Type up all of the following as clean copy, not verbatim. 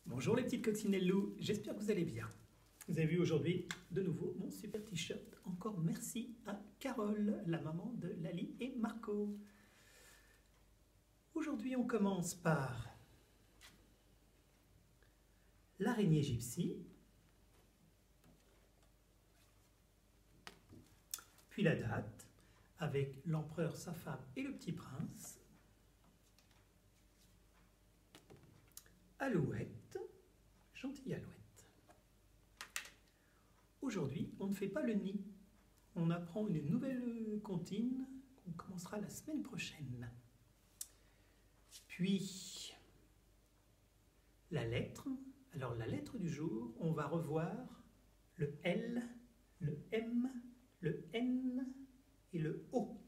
Bonjour les petites coccinelles loups, j'espère que vous allez bien. Vous avez vu aujourd'hui de nouveau mon super t-shirt. Encore merci à Carole, la maman de Lali et Marco. Aujourd'hui on commence par l'araignée gypsy, puis la date avec l'empereur, sa femme et le petit prince, Alouette, gentille Alouette. Aujourd'hui, on ne fait pas le nid. On apprend une nouvelle comptine qu'on commencera la semaine prochaine. Puis, la lettre. Alors, la lettre du jour, on va revoir le L, le M, le N et le O.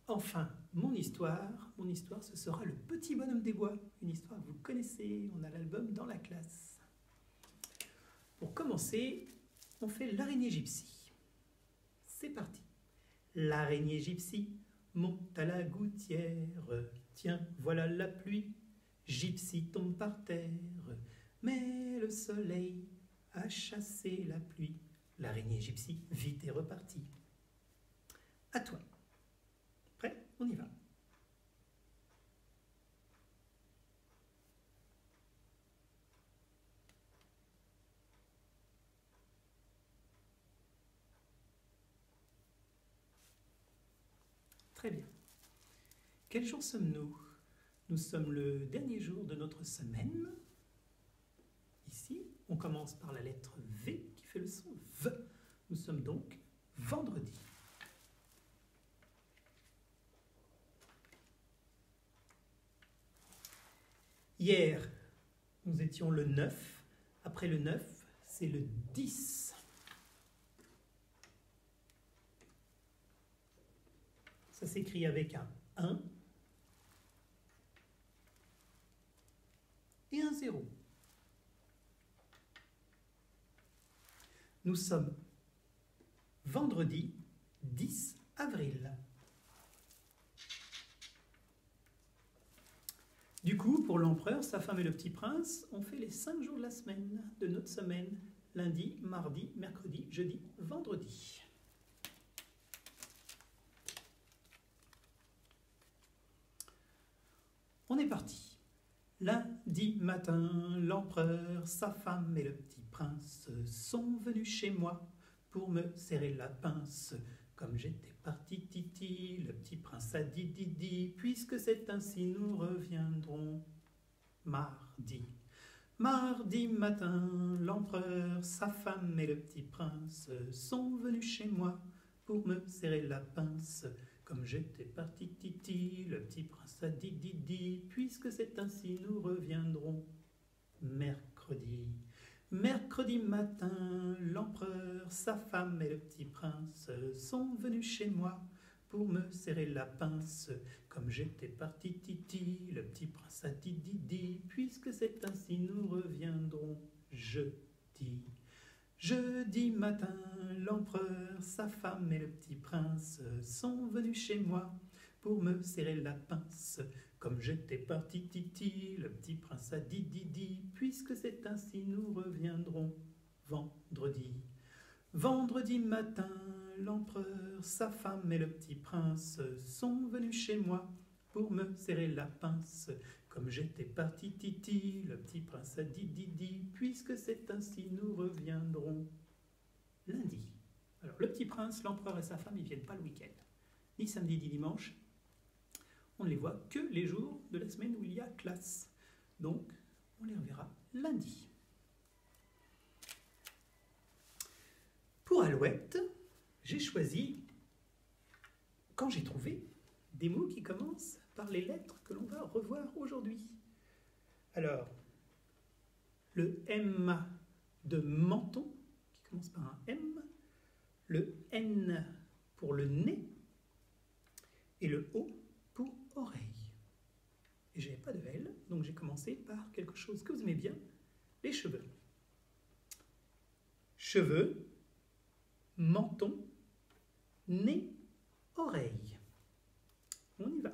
Enfin, mon histoire, ce sera le petit bonhomme des bois. Une histoire que vous connaissez, on a l'album dans la classe. Pour commencer, on fait l'araignée gypsy. C'est parti. L'araignée gypsy monte à la gouttière. Tiens, voilà la pluie. Gypsy tombe par terre. Mais le soleil a chassé la pluie. L'araignée gypsy vite est repartie. À toi. Prêt? On y va. Très bien. Quel jour sommes-nous? Nous sommes le dernier jour de notre semaine. Ici, on commence par la lettre V qui fait le son V. Nous sommes donc vendredi. Hier, nous étions le 9. Après le 9, c'est le 10. Ça s'écrit avec un 1 et un 0. Nous sommes vendredi 10 avril. Du coup, pour l'empereur, sa femme et le petit prince, on fait les 5 jours de la semaine, de notre semaine. Lundi, mardi, mercredi, jeudi, vendredi. On est parti. Lundi matin, l'empereur, sa femme et le petit prince sont venus chez moi pour me serrer la pince. Comme j'étais parti titi, le petit prince a dit didi, puisque c'est ainsi nous reviendrons mardi. Mardi matin, l'empereur, sa femme et le petit prince sont venus chez moi pour me serrer la pince. Comme j'étais parti titi, le petit prince a dit didi, puisque c'est ainsi nous reviendrons mercredi. Mercredi matin, l'empereur, sa femme et le petit prince sont venus chez moi pour me serrer la pince. Comme j'étais parti titi, le petit prince a dit didi, puisque c'est ainsi nous reviendrons jeudi. Jeudi matin, l'empereur, sa femme et le petit prince sont venus chez moi pour me serrer la pince. Comme j'étais parti titi, le petit prince a dit didi, puisque c'est ainsi nous reviendrons vendredi. Vendredi matin, l'empereur, sa femme et le petit prince sont venus chez moi pour me serrer la pince. Comme j'étais parti titi, le petit prince a dit didi, puisque c'est ainsi nous reviendrons lundi. Alors le petit prince, l'empereur et sa femme, ils viennent pas le week-end, ni samedi ni dimanche. On ne les voit que les jours de la semaine où il y a classe. Donc, on les reverra lundi. Pour Alouette, j'ai choisi, quand j'ai trouvé, des mots qui commencent par les lettres que l'on va revoir aujourd'hui. Alors, le M de menton, qui commence par un M, le N pour le nez, et le O pour oreille. Et je n'avais pas de L, donc j'ai commencé par quelque chose que vous aimez bien, les cheveux. Cheveux, menton, nez, oreille. On y va.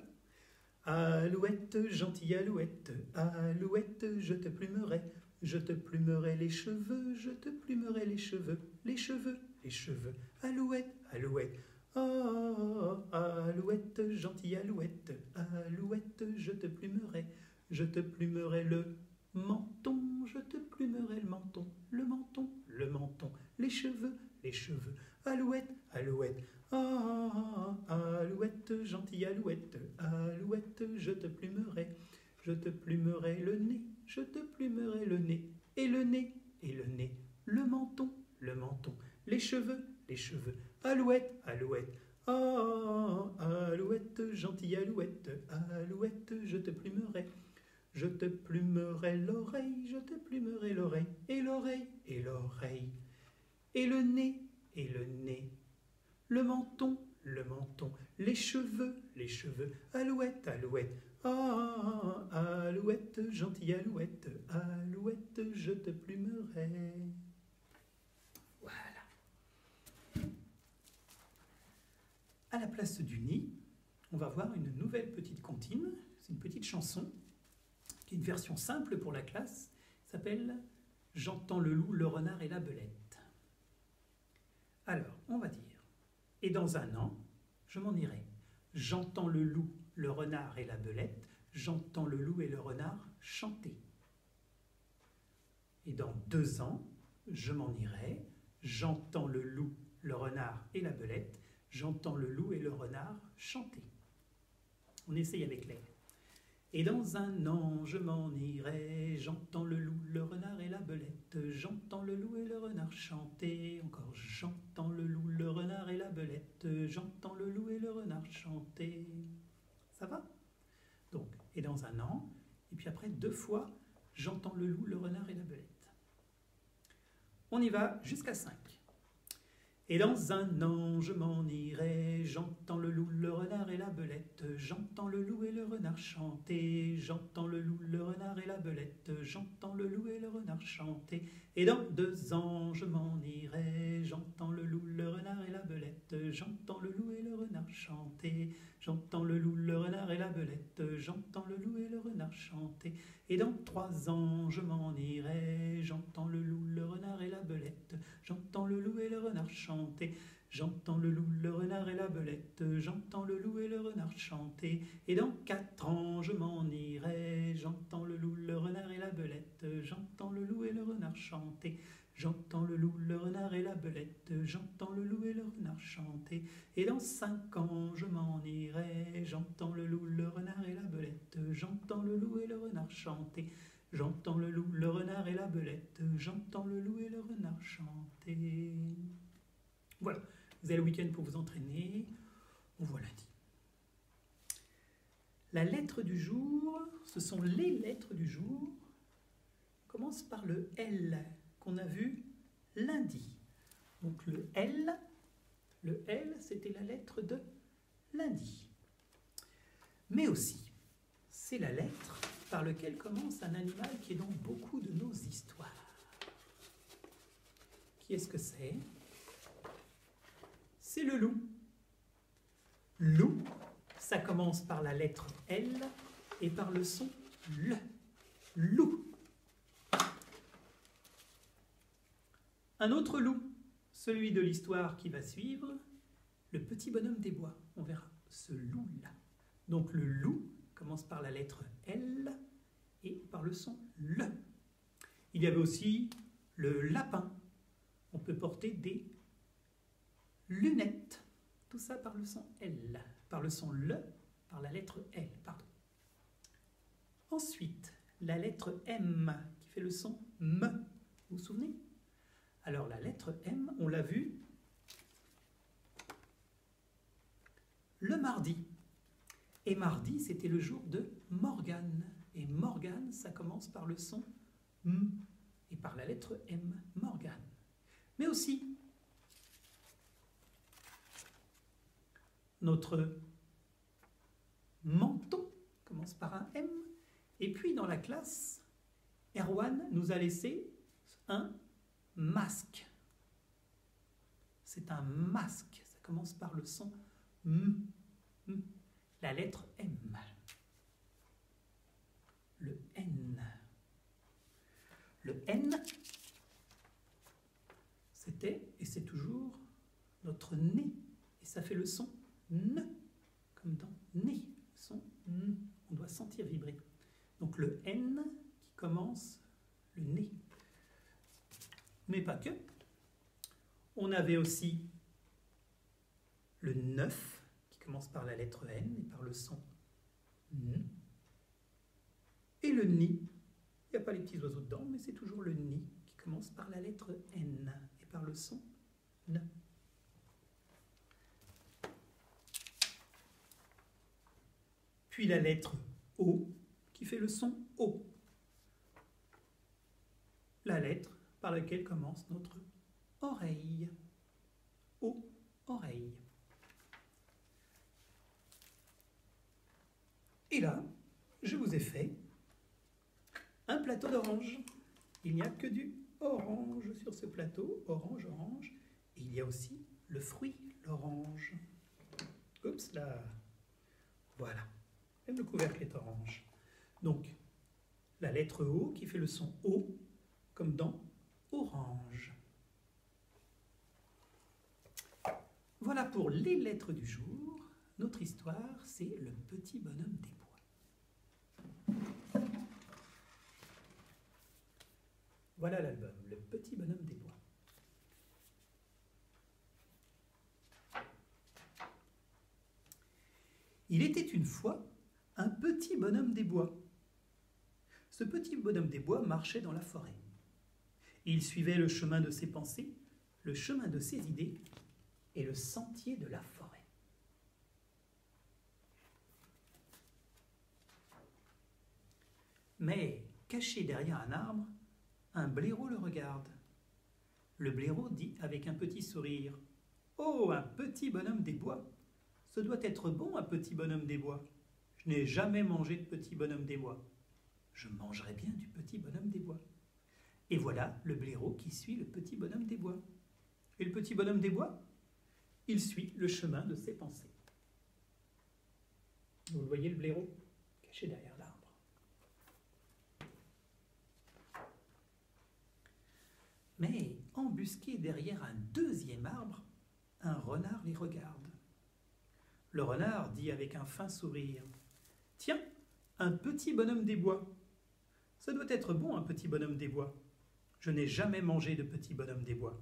Alouette, gentille alouette, alouette, je te plumerai. Je te plumerai les cheveux, je te plumerai les cheveux, les cheveux, les cheveux. Alouette, alouette. Oh, alouette, gentille alouette, alouette, je te plumerai. Je te plumerai le menton, je te plumerai le menton, le menton, le menton. Les cheveux, les cheveux. Alouette, alouette. Oh, alouette, gentille alouette, alouette, je te plumerai. Je te plumerai le nez, je te plumerai le nez, et le nez, et le nez, le menton, les cheveux, alouette, alouette, oh, alouette, gentille alouette, alouette, je te plumerai l'oreille, je te plumerai l'oreille, et l'oreille, et l'oreille, et le nez, le menton, les cheveux, alouette, alouette. Ah, alouette, gentille alouette, alouette, je te plumerai. Voilà. À la place du nid, on va voir une nouvelle petite comptine. C'est une petite chanson, qui est une version simple pour la classe. Ça s'appelle « J'entends le loup, le renard et la belette ». Alors, on va dire « Et dans un an, je m'en irai. J'entends le loup, le renard et la belette, j'entends le loup et le renard chanter. Et dans 2 ans, je m'en irai, j'entends le loup, le renard et la belette, j'entends le loup et le renard chanter. » On essaye avec l'air. Et dans un an, je m'en irai, j'entends le loup, le renard et la belette, j'entends le loup et le renard chanter. Encore, j'entends le loup, le renard et la belette, j'entends le loup et le renard chanter. Ça va? Donc, et dans un an, et puis après 2 fois, j'entends le loup, le renard et la belette. On y va jusqu'à 5. Et dans un an, je m'en irai, j'entends le loup, le renard et la belette, j'entends le loup et le renard chanter, j'entends le loup, le renard et la belette, j'entends le loup et le renard chanter. Et dans 2 ans, je m'en irai, j'entends le loup, le renard et la belette, j'entends le loup et le renard chanter, j'entends le loup, le renard et la belette, j'entends le loup et le renard chanter. Et dans 3 ans, je m'en irai, j'entends le loup, le renard et la belette, j'entends le loup et le renard chanter, j'entends le loup, le renard et la belette, j'entends le loup et le renard chanter. Et dans 4 ans, je m'en irai, j'entends le loup, le renard et la belette, j'entends le loup et le renard chanter, j'entends le loup, le renard et la belette, j'entends le loup et le renard chanter. Et dans 5 ans, je m'en irai, j'entends le loup, le renard et la belette, j'entends le loup et le renard chanter, j'entends le loup, le renard et la belette, j'entends le loup et le renard chanter. Voilà, vous avez le week-end pour vous entraîner, on voit lundi. La lettre du jour, ce sont les lettres du jour. On commence par le L qu'on a vu lundi. Donc le L, c'était la lettre de lundi. Mais aussi, c'est la lettre par laquelle commence un animal qui est dans beaucoup de nos histoires. Qui est-ce que c'est? C'est le loup. Loup, ça commence par la lettre L et par le son L. Loup. Un autre loup, celui de l'histoire qui va suivre, le petit bonhomme des bois. On verra ce loup-là. Donc le loup commence par la lettre L et par le son L. Il y avait aussi le lapin. On peut porter des lunettes. Tout ça par le son L, par le son L, par la lettre L, pardon. Ensuite, la lettre M qui fait le son M. Vous vous souvenez? Alors la lettre M, on l'a vu le mardi. Et mardi, c'était le jour de Morgane. Et Morgane, ça commence par le son M et par la lettre M, Morgane. Mais aussi, notre menton commence par un M. Et puis dans la classe, Erwan nous a laissé un masque. C'est un masque. Ça commence par le son M. La lettre M. Le N, c'était, et c'est toujours, notre nez. Et ça fait le son N, comme dans nez. Le son N, on doit sentir vibrer. Donc le N qui commence le nez. Mais pas que. On avait aussi le 9 qui commence par la lettre N et par le son N. Et le Ni. Il n'y a pas les petits oiseaux dedans, mais c'est toujours le Ni qui commence par la lettre N et par le son N. Puis la lettre O qui fait le son O. La lettre par laquelle commence notre oreille. O, oreille. Et là, je vous ai fait un plateau d'orange. Il n'y a que du orange sur ce plateau, orange, orange. Et il y a aussi le fruit, l'orange. Oups là. Voilà. Même le couvercle est orange. Donc, la lettre O qui fait le son O, comme dans orange. Voilà pour les lettres du jour. Notre histoire, c'est le petit bonhomme des bois. Voilà l'album, le petit bonhomme des bois. Il était une fois un petit bonhomme des bois. Ce petit bonhomme des bois marchait dans la forêt. Il suivait le chemin de ses pensées, le chemin de ses idées et le sentier de la forêt. Mais, caché derrière un arbre, un blaireau le regarde. Le blaireau dit avec un petit sourire « Oh, un petit bonhomme des bois! Ce doit être bon, un petit bonhomme des bois. Je n'ai jamais mangé de petit bonhomme des bois. Je mangerai bien du petit bonhomme des bois. » Et voilà le blaireau qui suit le petit bonhomme des bois. Et le petit bonhomme des bois, il suit le chemin de ses pensées. Vous le voyez, le blaireau, caché derrière l'arbre. Mais, embusqué derrière un deuxième arbre, un renard les regarde. Le renard dit avec un fin sourire « Tiens, un petit bonhomme des bois. Ça doit être bon, un petit bonhomme des bois. Je n'ai jamais mangé de petit bonhomme des bois.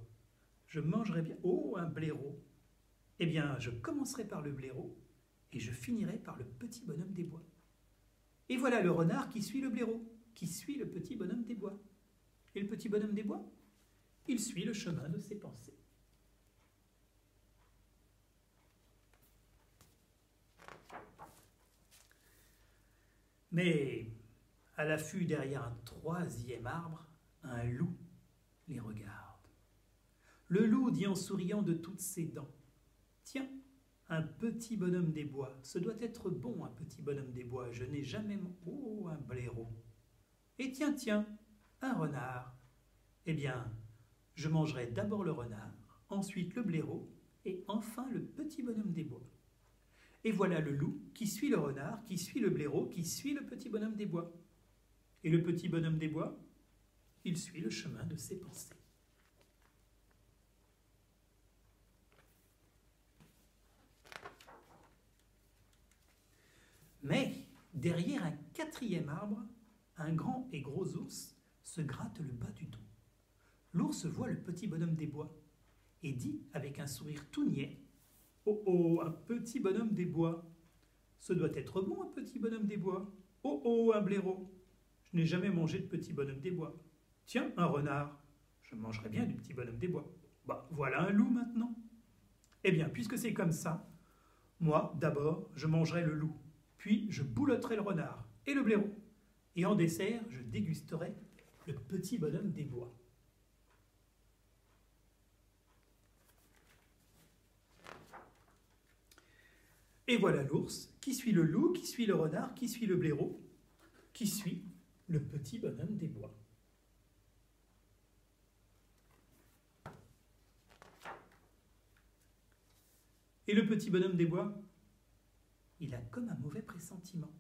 Je mangerai bien... Oh, un blaireau. Eh bien, je commencerai par le blaireau et je finirai par le petit bonhomme des bois. » Et voilà le renard qui suit le blaireau, qui suit le petit bonhomme des bois. Et le petit bonhomme des bois, il suit le chemin de ses pensées. Mais, à l'affût derrière un troisième arbre, un loup les regarde. Le loup dit en souriant de toutes ses dents « Tiens, un petit bonhomme des bois, ce doit être bon, un petit bonhomme des bois, je n'ai jamais... Oh, un blaireau. Et tiens, tiens, un renard. Eh bien, je mangerai d'abord le renard, ensuite le blaireau, et enfin le petit bonhomme des bois. » Et voilà le loup qui suit le renard, qui suit le blaireau, qui suit le petit bonhomme des bois. Et le petit bonhomme des bois, il suit le chemin de ses pensées. Mais, derrière un quatrième arbre, un grand et gros ours se gratte le bas du dos. L'ours voit le petit bonhomme des bois et dit avec un sourire tout niais « Oh oh, un petit bonhomme des bois. Ce doit être bon, un petit bonhomme des bois. Oh oh, un blaireau. Je n'ai jamais mangé de petit bonhomme des bois. Tiens, un renard. Je mangerai bien du petit bonhomme des bois. Bah, voilà un loup maintenant. Eh bien, puisque c'est comme ça, moi, d'abord, je mangerai le loup. Puis, je boulotterai le renard et le blaireau. Et en dessert, je dégusterai le petit bonhomme des bois. » Et voilà l'ours qui suit le loup, qui suit le renard, qui suit le blaireau, qui suit le petit bonhomme des bois. Et le petit bonhomme des bois, il a comme un mauvais pressentiment.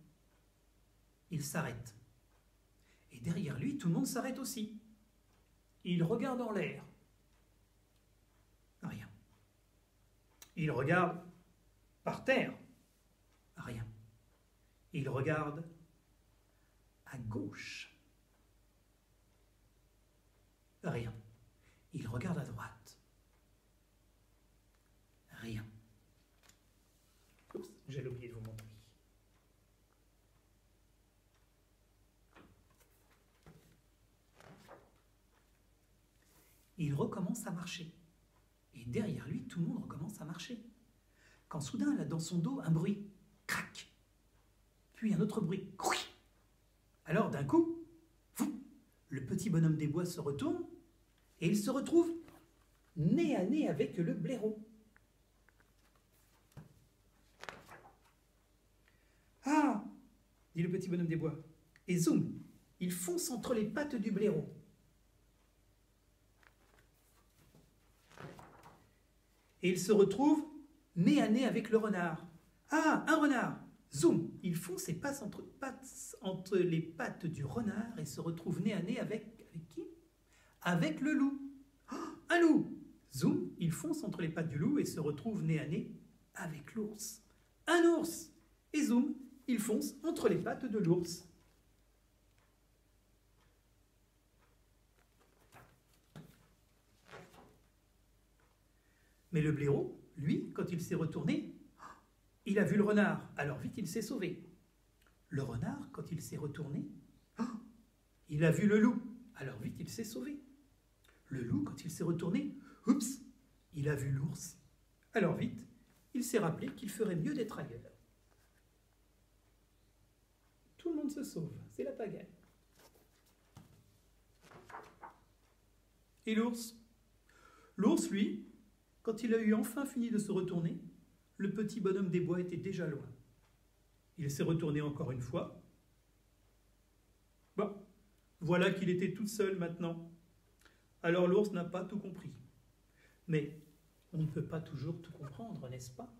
Il s'arrête. Et derrière lui, tout le monde s'arrête aussi. Il regarde en l'air. Rien. Il regarde par terre. Rien. Il regarde à gauche. Rien. Il regarde à droite. Rien. Oups, j'ai oublié de vous montrer. Il recommence à marcher. Et derrière lui, tout le monde recommence à marcher. Quand soudain, là, dans son dos, un bruit. Crac. Puis un autre bruit. Crouic. Alors, d'un coup, le petit bonhomme des bois se retourne et il se retrouve nez à nez avec le blaireau. Ah, dit le petit bonhomme des bois. Et zoom, il fonce entre les pattes du blaireau. Et il se retrouve nez à nez avec le renard. Ah, un renard. Zoom, il fonce et passe entre les pattes du renard et se retrouve nez à nez avec qui? Avec le loup. Oh, un loup. Zoom, il fonce entre les pattes du loup et se retrouve nez à nez avec l'ours. Un ours. Et zoom, il fonce entre les pattes de l'ours. Mais le blaireau, lui, quand il s'est retourné, il a vu le renard, alors vite il s'est sauvé. Le renard, quand il s'est retourné, il a vu le loup, alors vite il s'est sauvé. Le loup, quand il s'est retourné, oups, il a vu l'ours, alors vite il s'est rappelé qu'il ferait mieux d'être ailleurs. Tout le monde se sauve, c'est la pagaille. Et l'ours? L'ours, lui, quand il a eu enfin fini de se retourner, le petit bonhomme des bois était déjà loin. Il s'est retourné encore une fois. Bon, voilà qu'il était tout seul maintenant. Alors l'ours n'a pas tout compris. Mais on ne peut pas toujours tout comprendre, n'est-ce pas?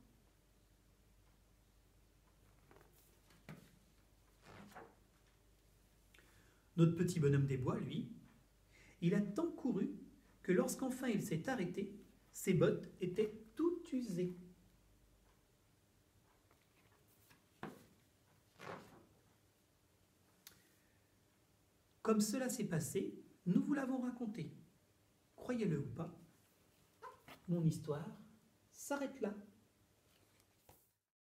Notre petit bonhomme des bois, lui, il a tant couru que lorsqu'enfin il s'est arrêté, ses bottes étaient toutes usées. Comme cela s'est passé, nous vous l'avons raconté. Croyez-le ou pas, mon histoire s'arrête là.